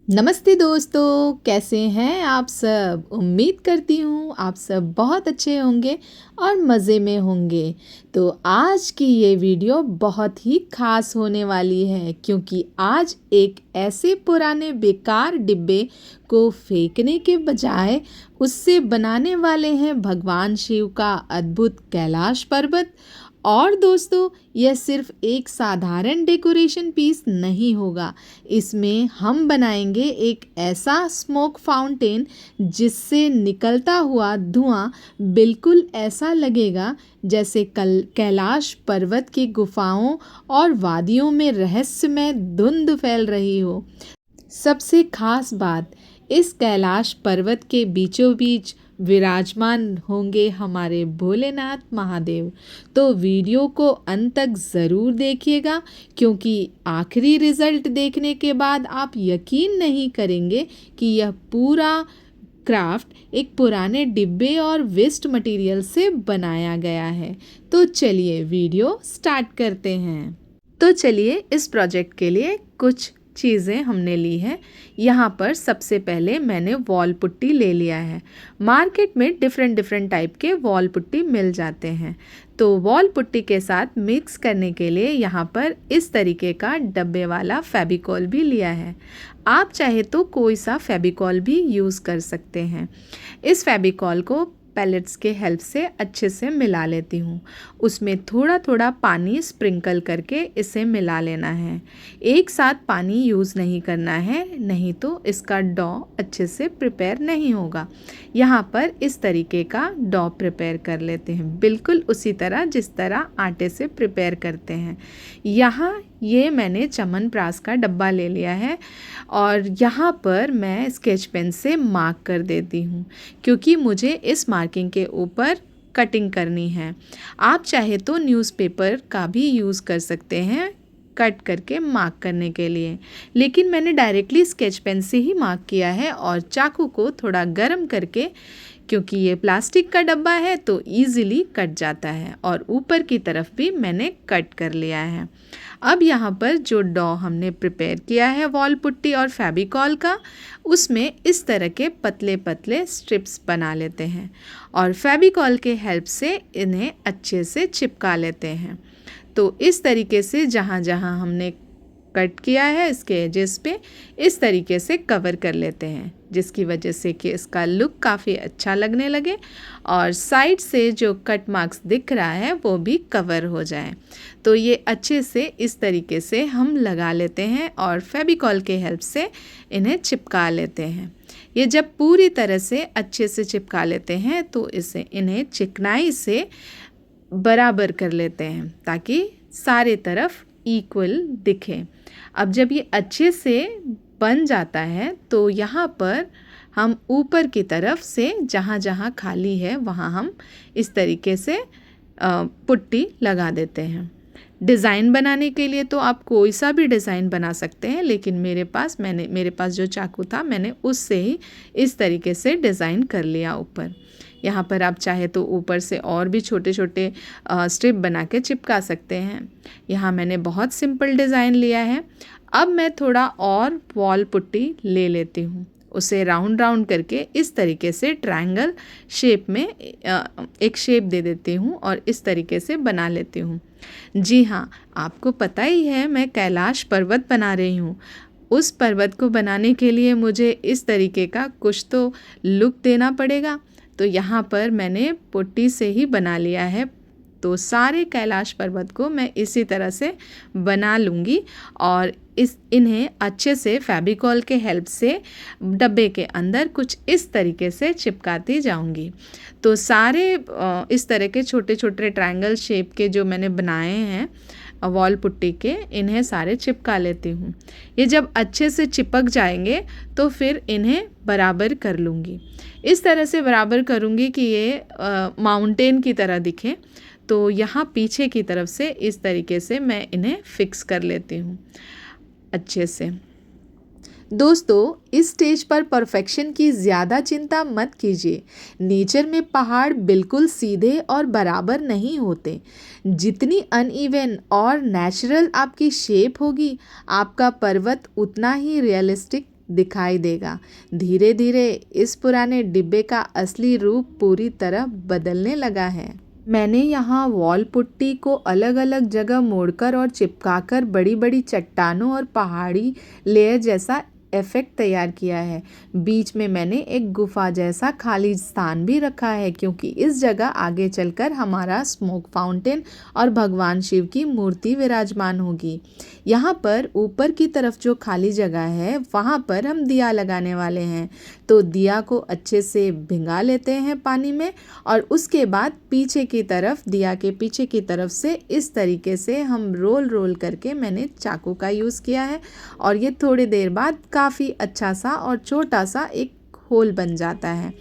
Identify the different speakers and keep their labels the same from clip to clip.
Speaker 1: नमस्ते दोस्तों, कैसे हैं आप सब? उम्मीद करती हूँ आप सब बहुत अच्छे होंगे और मज़े में होंगे। तो आज की ये वीडियो बहुत ही ख़ास होने वाली है क्योंकि आज एक ऐसे पुराने बेकार डिब्बे को फेंकने के बजाय उससे बनाने वाले हैं भगवान शिव का अद्भुत कैलाश पर्वत। और दोस्तों, यह सिर्फ एक साधारण डेकोरेशन पीस नहीं होगा। इसमें हम बनाएंगे एक ऐसा स्मोक फाउंटेन जिससे निकलता हुआ धुआं बिल्कुल ऐसा लगेगा जैसे कैलाश पर्वत की गुफाओं और वादियों में रहस्यमय धुंध फैल रही हो। सबसे खास बात, इस कैलाश पर्वत के बीचों बीच विराजमान होंगे हमारे भोलेनाथ महादेव। तो वीडियो को अंत तक ज़रूर देखिएगा क्योंकि आखिरी रिज़ल्ट देखने के बाद आप यकीन नहीं करेंगे कि यह पूरा क्राफ्ट एक पुराने डिब्बे और वेस्ट मटेरियल से बनाया गया है। तो चलिए वीडियो स्टार्ट करते हैं। तो चलिए इस प्रोजेक्ट के लिए कुछ चीज़ें हमने ली हैं। यहाँ पर सबसे पहले मैंने वॉल पुट्टी ले लिया है। मार्केट में डिफरेंट टाइप के वॉल पुट्टी मिल जाते हैं। तो वॉल पुट्टी के साथ मिक्स करने के लिए यहाँ पर इस तरीके का डब्बे वाला फेविकॉल भी लिया है। आप चाहे तो कोई सा फेविकॉल भी यूज़ कर सकते हैं। इस फेविकॉल को पैलेट्स के हेल्प से अच्छे से मिला लेती हूँ। उसमें थोड़ा थोड़ा पानी स्प्रिंकल करके इसे मिला लेना है। एक साथ पानी यूज़ नहीं करना है, नहीं तो इसका डॉ अच्छे से प्रिपेयर नहीं होगा। यहाँ पर इस तरीके का डॉ प्रिपेयर कर लेते हैं, बिल्कुल उसी तरह जिस तरह आटे से प्रिपेयर करते हैं। यहाँ ये मैंने च्यवनप्राश का डब्बा ले लिया है और यहाँ पर मैं स्केच पेन से मार्क कर देती हूँ क्योंकि मुझे इस मार्किंग के ऊपर कटिंग करनी है। आप चाहे तो न्यूज़पेपर का भी यूज़ कर सकते हैं कट करके मार्क करने के लिए, लेकिन मैंने डायरेक्टली स्केच पेन से ही मार्क किया है और चाकू को थोड़ा गर्म करके, क्योंकि ये प्लास्टिक का डब्बा है तो इजीली कट जाता है, और ऊपर की तरफ भी मैंने कट कर लिया है। अब यहाँ पर जो डॉ हमने प्रिपेयर किया है वॉल पुट्टी और फेविकॉल का, उसमें इस तरह के पतले पतले स्ट्रिप्स बना लेते हैं और फेविकॉल के हेल्प से इन्हें अच्छे से चिपका लेते हैं। तो इस तरीके से जहाँ जहाँ हमने कट किया है इसके एजेस पे इस तरीके से कवर कर लेते हैं, जिसकी वजह से कि इसका लुक काफ़ी अच्छा लगने लगे और साइड से जो कट मार्क्स दिख रहा है वो भी कवर हो जाए। तो ये अच्छे से इस तरीके से हम लगा लेते हैं और फेविकॉल के हेल्प से इन्हें चिपका लेते हैं। ये जब पूरी तरह से अच्छे से चिपका लेते हैं तो इन्हें चिकनाई से बराबर कर लेते हैं ताकि सारे तरफ इक्वल दिखे। अब जब ये अच्छे से बन जाता है तो यहाँ पर हम ऊपर की तरफ से जहाँ जहाँ खाली है वहाँ हम इस तरीके से पुट्टी लगा देते हैं। डिज़ाइन बनाने के लिए तो आप कोई सा भी डिज़ाइन बना सकते हैं, लेकिन मेरे पास जो चाकू था मैंने उससे ही इस तरीके से डिज़ाइन कर लिया ऊपर। यहाँ पर आप चाहे तो ऊपर से और भी छोटे छोटे स्ट्रिप बना के चिपका सकते हैं। यहाँ मैंने बहुत सिंपल डिज़ाइन लिया है। अब मैं थोड़ा और वॉल पुट्टी ले लेती हूँ, उसे राउंड राउंड करके इस तरीके से ट्रायंगल शेप में एक शेप दे देती हूँ और इस तरीके से बना लेती हूँ। जी हाँ, आपको पता ही है मैं कैलाश पर्वत बना रही हूँ। उस पर्वत को बनाने के लिए मुझे इस तरीके का कुछ तो लुक देना पड़ेगा। तो यहाँ पर मैंने पुट्टी से ही बना लिया है। तो सारे कैलाश पर्वत को मैं इसी तरह से बना लूँगी और इन्हें अच्छे से फेविकॉल के हेल्प से डब्बे के अंदर कुछ इस तरीके से चिपकाती जाऊँगी। तो सारे इस तरह के छोटे छोटे ट्रायंगल शेप के जो मैंने बनाए हैं वॉल पुट्टी के, इन्हें सारे चिपका लेती हूँ। ये जब अच्छे से चिपक जाएंगे तो फिर इन्हें बराबर कर लूँगी। इस तरह से बराबर करूँगी कि ये माउंटेन की तरह दिखे। तो यहाँ पीछे की तरफ से इस तरीके से मैं इन्हें फिक्स कर लेती हूँ अच्छे से। दोस्तों, इस स्टेज पर परफेक्शन की ज़्यादा चिंता मत कीजिए। नेचर में पहाड़ बिल्कुल सीधे और बराबर नहीं होते। जितनी अनइवन और नेचुरल आपकी शेप होगी, आपका पर्वत उतना ही रियलिस्टिक दिखाई देगा। धीरे धीरे इस पुराने डिब्बे का असली रूप पूरी तरह बदलने लगा है। मैंने यहाँ वॉल पुट्टी को अलग अलग जगह मोड़कर और चिपकाकर बड़ी बड़ी चट्टानों और पहाड़ी लेयर जैसा इफेक्ट तैयार किया है। बीच में मैंने एक गुफा जैसा खाली स्थान भी रखा है, क्योंकि इस जगह आगे चलकर हमारा स्मोक फाउंटेन और भगवान शिव की मूर्ति विराजमान होगी। यहाँ पर ऊपर की तरफ जो खाली जगह है वहाँ पर हम दिया लगाने वाले हैं। तो दिया को अच्छे से भिंगा लेते हैं पानी में, और उसके बाद पीछे की तरफ, दिया के पीछे की तरफ से इस तरीके से हम रोल रोल करके, मैंने चाकू का यूज़ किया है, और ये थोड़ी देर बाद काफ़ी अच्छा सा और छोटा सा एक होल बन जाता है।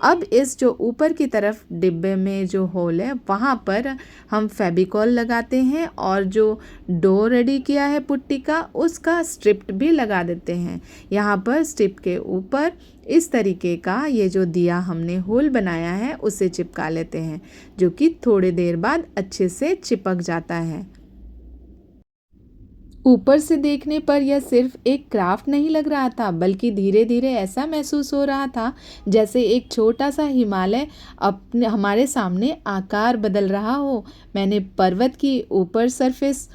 Speaker 1: अब इस जो ऊपर की तरफ डिब्बे में जो होल है वहाँ पर हम फेविकॉल लगाते हैं, और जो डो रेडी किया है पुट्टी का उसका स्ट्रिप भी लगा देते हैं। यहाँ पर स्ट्रिप के ऊपर इस तरीके का ये जो दिया हमने होल बनाया है उसे चिपका लेते हैं, जो कि थोड़ी देर बाद अच्छे से चिपक जाता है। ऊपर से देखने पर यह सिर्फ एक क्राफ्ट नहीं लग रहा था, बल्कि धीरे धीरे ऐसा महसूस हो रहा था जैसे एक छोटा सा हिमालय अपने हमारे सामने आकार बदल रहा हो। मैंने पर्वत की ऊपर सरफेस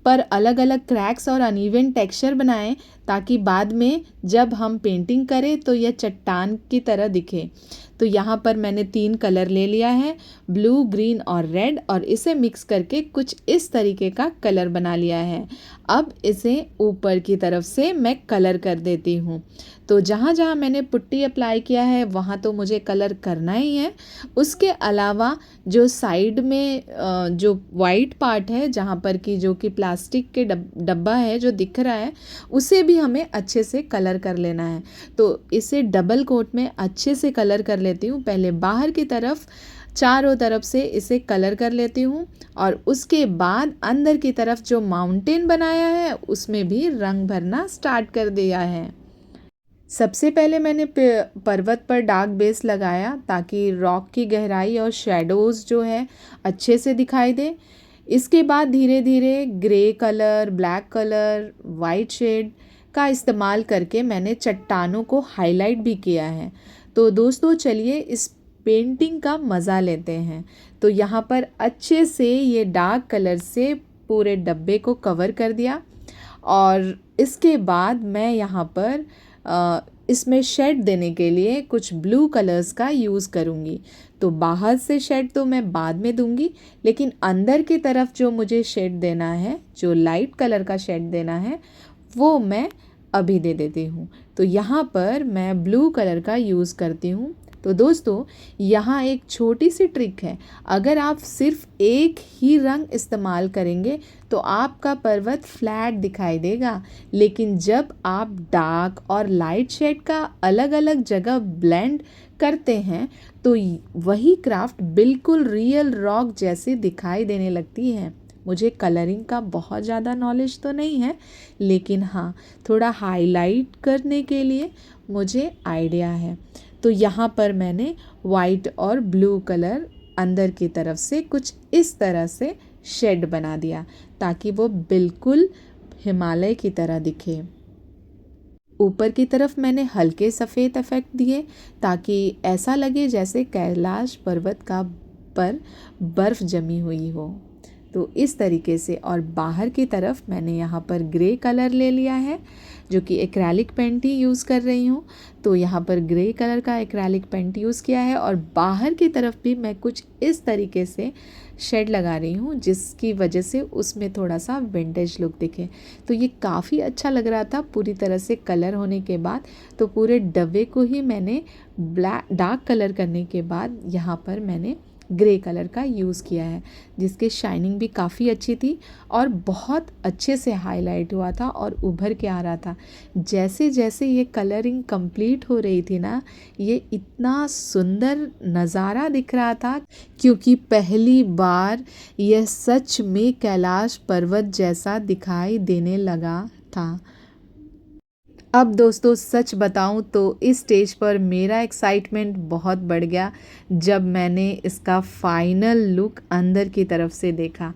Speaker 1: पर अलग अलग क्रैक्स और अनइवन टेक्सचर बनाए, ताकि बाद में जब हम पेंटिंग करें तो यह चट्टान की तरह दिखे। तो यहाँ पर मैंने 3 कलर ले लिया है, ब्लू, ग्रीन और रेड, और इसे मिक्स करके कुछ इस तरीके का कलर बना लिया है। अब इसे ऊपर की तरफ से मैं कलर कर देती हूँ। तो जहाँ जहाँ मैंने पुट्टी अप्लाई किया है वहाँ तो मुझे कलर करना ही है। उसके अलावा जो साइड में जो वाइट पार्ट है, जहाँ पर कि जो कि प्लास्टिक के डब्बा है जो दिख रहा है, उसे भी हमें अच्छे से कलर कर लेना है। तो इसे डबल कोट में अच्छे से कलर कर लेती हूँ। पहले बाहर की तरफ चारों तरफ से इसे कलर कर लेती हूँ, और उसके बाद अंदर की तरफ जो माउंटेन बनाया है उसमें भी रंग भरना स्टार्ट कर दिया है। सबसे पहले मैंने पर्वत पर डार्क बेस लगाया, ताकि रॉक की गहराई और शेडोज़ जो है अच्छे से दिखाई दे। इसके बाद धीरे धीरे grey colour, black colour, white shade का इस्तेमाल करके मैंने चट्टानों को हाईलाइट भी किया है। तो दोस्तों चलिए इस पेंटिंग का मज़ा लेते हैं। तो यहाँ पर अच्छे से ये डार्क कलर से पूरे डब्बे को कवर कर दिया, और इसके बाद मैं यहाँ पर इसमें शेड देने के लिए कुछ ब्लू कलर्स का यूज़ करूँगी। तो बाहर से शेड तो मैं बाद में दूँगी, लेकिन अंदर की तरफ जो मुझे शेड देना है, जो लाइट कलर का शेड देना है, वो मैं अभी दे देती हूँ। तो यहाँ पर मैं ब्लू कलर का यूज़ करती हूँ। तो दोस्तों यहाँ एक छोटी सी ट्रिक है, अगर आप सिर्फ एक ही रंग इस्तेमाल करेंगे तो आपका पर्वत फ्लैट दिखाई देगा, लेकिन जब आप डार्क और लाइट शेड का अलग अलग जगह ब्लेंड करते हैं तो वही क्राफ्ट बिल्कुल रियल रॉक जैसी दिखाई देने लगती है। मुझे कलरिंग का बहुत ज़्यादा नॉलेज तो नहीं है, लेकिन हाँ थोड़ा हाईलाइट करने के लिए मुझे आइडिया है। तो यहाँ पर मैंने वाइट और ब्लू कलर अंदर की तरफ से कुछ इस तरह से शेड बना दिया, ताकि वो बिल्कुल हिमालय की तरह दिखे। ऊपर की तरफ मैंने हल्के सफ़ेद इफेक्ट दिए, ताकि ऐसा लगे जैसे कैलाश पर्वत का पर बर्फ़ जमी हुई हो। तो इस तरीके से, और बाहर की तरफ मैंने यहाँ पर ग्रे कलर ले लिया है, जो कि एक्रेलिक पेंट ही यूज़ कर रही हूँ। तो यहाँ पर ग्रे कलर का एक्रेलिक पेंट यूज़ किया है, और बाहर की तरफ भी मैं कुछ इस तरीके से शेड लगा रही हूँ, जिसकी वजह से उसमें थोड़ा सा विंटेज लुक दिखे। तो ये काफ़ी अच्छा लग रहा था पूरी तरह से कलर होने के बाद। तो पूरे डब्बे को ही मैंने डार्क कलर करने के बाद यहाँ पर मैंने ग्रे कलर का यूज़ किया है, जिसकी शाइनिंग भी काफ़ी अच्छी थी और बहुत अच्छे से हाईलाइट हुआ था और उभर के आ रहा था। जैसे जैसे ये कलरिंग कंप्लीट हो रही थी ना, ये इतना सुंदर नज़ारा दिख रहा था, क्योंकि पहली बार यह सच में कैलाश पर्वत जैसा दिखाई देने लगा था। अब दोस्तों सच बताऊं तो इस स्टेज पर मेरा एक्साइटमेंट बहुत बढ़ गया जब मैंने इसका फाइनल लुक अंदर की तरफ से देखा।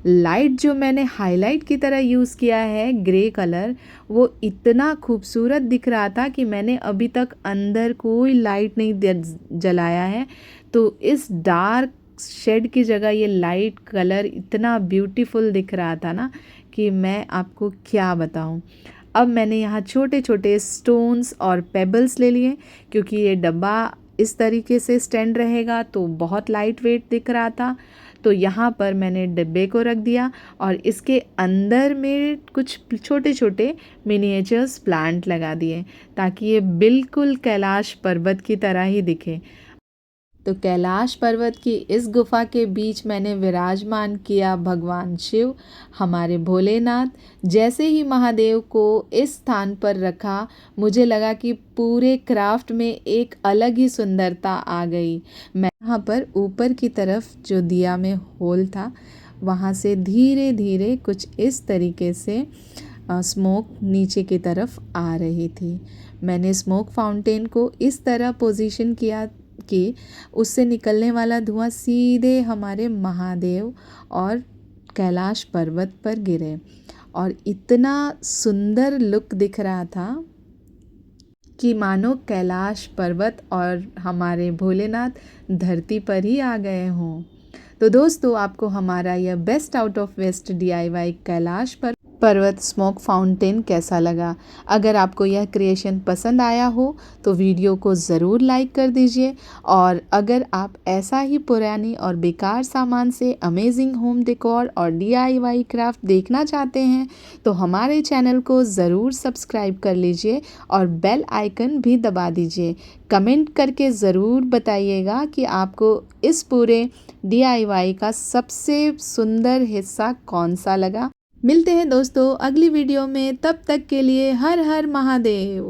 Speaker 1: लाइट जो मैंने हाईलाइट की तरह यूज़ किया है ग्रे कलर, वो इतना खूबसूरत दिख रहा था कि मैंने अभी तक अंदर कोई लाइट नहीं जलाया है। तो इस डार्क शेड की जगह ये लाइट कलर इतना ब्यूटीफुल दिख रहा था ना कि मैं आपको क्या बताऊं। अब मैंने यहाँ छोटे छोटे स्टोन्स और पेबल्स ले लिए, क्योंकि ये डब्बा इस तरीके से स्टैंड रहेगा तो बहुत लाइट वेट दिख रहा था। तो यहाँ पर मैंने डिब्बे को रख दिया और इसके अंदर में कुछ छोटे छोटे मिनिएचर्स प्लांट लगा दिए, ताकि ये बिल्कुल कैलाश पर्वत की तरह ही दिखे। तो कैलाश पर्वत की इस गुफा के बीच मैंने विराजमान किया भगवान शिव, हमारे भोलेनाथ। जैसे ही महादेव को इस स्थान पर रखा, मुझे लगा कि पूरे क्राफ्ट में एक अलग ही सुंदरता आ गई। मैं यहाँ पर ऊपर की तरफ जो दिया में होल था, वहाँ से धीरे धीरे कुछ इस तरीके से स्मोक नीचे की तरफ आ रही थी। मैंने स्मोक फाउंटेन को इस तरह पोजीशन किया कि उससे निकलने वाला धुआं सीधे हमारे महादेव और कैलाश पर्वत पर गिरे, और इतना सुंदर लुक दिख रहा था कि मानो कैलाश पर्वत और हमारे भोलेनाथ धरती पर ही आ गए हों। तो दोस्तों, आपको हमारा यह best out of waste DIY Kailash Parvat smoke fountain कैसा लगा? अगर आपको यह क्रिएशन पसंद आया हो तो वीडियो को ज़रूर लाइक कर दीजिए, और अगर आप ऐसा ही पुरानी और बेकार सामान से अमेजिंग होम डेकोर और DIY क्राफ्ट देखना चाहते हैं तो हमारे चैनल को ज़रूर सब्सक्राइब कर लीजिए और बेल आइकन भी दबा दीजिए। कमेंट करके ज़रूर बताइएगा कि आपको इस पूरे DIY का सबसे सुंदर हिस्सा कौन सा लगा। मिलते हैं दोस्तों अगली वीडियो में, तब तक के लिए हर हर महादेव।